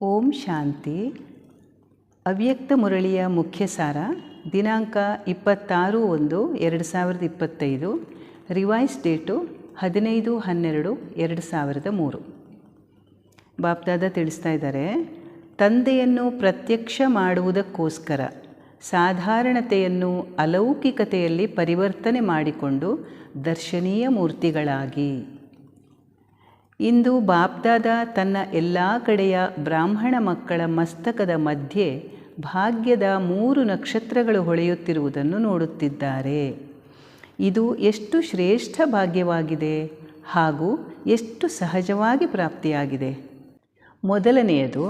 ಓಂ ಶಾಂತಿ. ಅವ್ಯಕ್ತ ಮುರಳಿಯ ಮುಖ್ಯ ಸಾರ ದಿನಾಂಕ 26/1/2025, ರಿವೈಸ್ ಡೇಟು 15/12/2003. ಬಾಪ್ದಾದ ತಿಳಿಸ್ತಾ ಇದ್ದಾರೆ, ತಂದೆಯನ್ನು ಪ್ರತ್ಯಕ್ಷ ಮಾಡುವುದಕ್ಕೋಸ್ಕರ ಸಾಧಾರಣತೆಯನ್ನು ಅಲೌಕಿಕತೆಯಲ್ಲಿ ಪರಿವರ್ತನೆ ಮಾಡಿಕೊಂಡು ದರ್ಶನೀಯ ಮೂರ್ತಿಗಳಾಗಿ. ಇಂದು ಬಾಪ್ದಾದ ತನ್ನ ಎಲ್ಲ ಕಡೆಯ ಬ್ರಾಹ್ಮಣ ಮಕ್ಕಳ ಮಸ್ತಕದ ಮಧ್ಯೆ ಭಾಗ್ಯದ 3 ನಕ್ಷತ್ರಗಳು ಹೊಳೆಯುತ್ತಿರುವುದನ್ನು ನೋಡುತ್ತಿದ್ದಾರೆ. ಇದು ಎಷ್ಟು ಶ್ರೇಷ್ಠ ಭಾಗ್ಯವಾಗಿದೆ ಹಾಗೂ ಎಷ್ಟು ಸಹಜವಾಗಿ ಪ್ರಾಪ್ತಿಯಾಗಿದೆ. ಮೊದಲನೆಯದು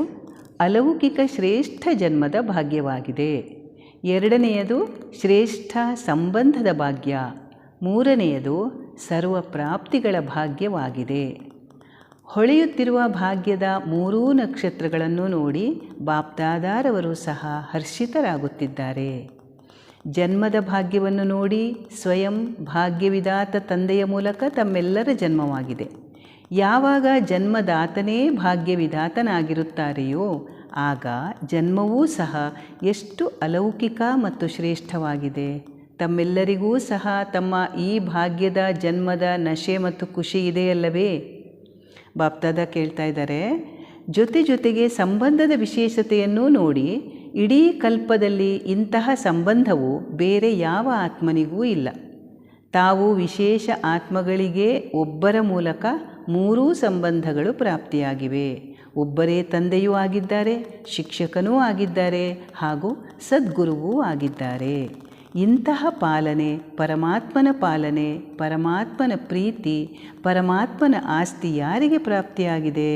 ಅಲೌಕಿಕ ಶ್ರೇಷ್ಠ ಜನ್ಮದ ಭಾಗ್ಯವಾಗಿದೆ. ಎರಡನೆಯದು ಶ್ರೇಷ್ಠ ಸಂಬಂಧದ ಭಾಗ್ಯ. ಮೂರನೆಯದು ಸರ್ವ ಪ್ರಾಪ್ತಿಗಳ ಭಾಗ್ಯವಾಗಿದೆ. ಹೊಳೆಯುತ್ತಿರುವ ಭಾಗ್ಯದ 3 ನಕ್ಷತ್ರಗಳನ್ನು ನೋಡಿ ಬಾಪ್ದಾದಾರವರು ಸಹ ಹರ್ಷಿತರಾಗುತ್ತಿದ್ದಾರೆ. ಜನ್ಮದ ಭಾಗ್ಯವನ್ನು ನೋಡಿ ಸ್ವಯಂ ಭಾಗ್ಯವಿದಾತ ತಂದೆಯ ಮೂಲಕ ತಮ್ಮೆಲ್ಲರ ಜನ್ಮವಾಗಿದೆ. ಯಾವಾಗ ಜನ್ಮದಾತನೇ ಭಾಗ್ಯವಿದಾತನಾಗಿರುತ್ತಾರೆಯೋ ಆಗ ಜನ್ಮವೂ ಸಹ ಎಷ್ಟು ಅಲೌಕಿಕ ಮತ್ತು ಶ್ರೇಷ್ಠವಾಗಿದೆ. ತಮ್ಮೆಲ್ಲರಿಗೂ ಸಹ ತಮ್ಮ ಈ ಭಾಗ್ಯದ ಜನ್ಮದ ನಶೆ ಮತ್ತು ಖುಷಿ ಇದೆಯಲ್ಲವೇ? ಬಾಪ್ದಾದ ಕೇಳ್ತಾ ಇದ್ದಾರೆ, ಜೊತೆಗೆ ಸಂಬಂಧದ ವಿಶೇಷತೆಯನ್ನು ನೋಡಿ, ಇಡೀ ಕಲ್ಪದಲ್ಲಿ ಇಂತಹ ಸಂಬಂಧವು ಬೇರೆ ಯಾವ ಆತ್ಮನಿಗೂ ಇಲ್ಲ. ತಾವು ವಿಶೇಷ ಆತ್ಮಗಳಿಗೆ ಒಬ್ಬರ ಮೂಲಕ 3 ಸಂಬಂಧಗಳು ಪ್ರಾಪ್ತಿಯಾಗಿವೆ. ಒಬ್ಬರೇ ತಂದೆಯೂ ಆಗಿದ್ದಾರೆ, ಶಿಕ್ಷಕನೂ ಆಗಿದ್ದಾರೆ ಹಾಗೂ ಸದ್ಗುರುವೂ ಆಗಿದ್ದಾರೆ. ಇಂತಹ ಪಾಲನೆ, ಪರಮಾತ್ಮನ ಪಾಲನೆ, ಪರಮಾತ್ಮನ ಪ್ರೀತಿ, ಪರಮಾತ್ಮನ ಆಸ್ತಿ ಯಾರಿಗೆ ಪ್ರಾಪ್ತಿಯಾಗಿದೆ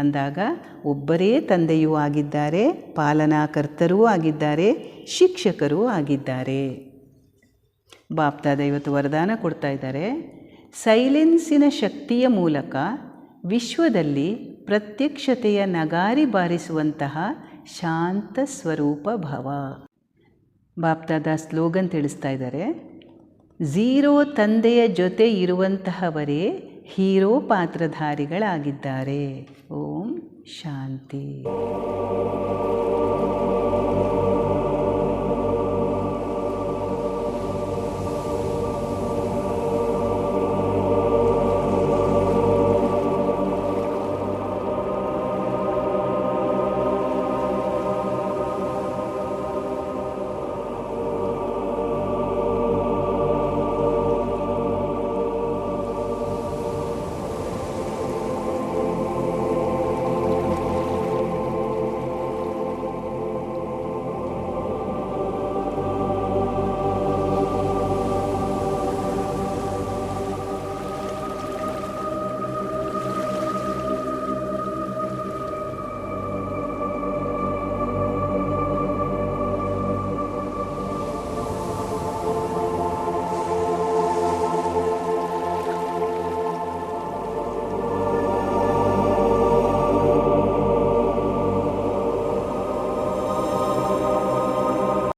ಅಂದಾಗ ಒಬ್ಬರೇ ತಂದೆಯೂ ಆಗಿದ್ದಾರೆ, ಪಾಲನಾಕರ್ತರೂ ಆಗಿದ್ದಾರೆ, ಶಿಕ್ಷಕರೂ ಆಗಿದ್ದಾರೆ. ಬಾಪ್ದಾದ ಇವತ್ತು ವರದಾನ ಕೊಡ್ತಾ ಇದ್ದಾರೆ, ಸೈಲೆನ್ಸಿನ ಶಕ್ತಿಯ ಮೂಲಕ ವಿಶ್ವದಲ್ಲಿ ಪ್ರತ್ಯಕ್ಷತೆಯ ನಗಾರಿ ಬಾರಿಸುವಂತಹ ಶಾಂತ ಸ್ವರೂಪ ಭವ. ಬಾಪ್ದಾದ ಸ್ಲೋಗನ್ ತಿಳಿಸ್ತಾ ಇದ್ದಾರೆ, 0 ತಂದೆಯ ಜೊತೆ ಇರುವಂತಹವರೇ ಹೀರೋ ಪಾತ್ರಧಾರಿಗಳಾಗಿದ್ದಾರೆ. ಓಂ ಶಾಂತಿ.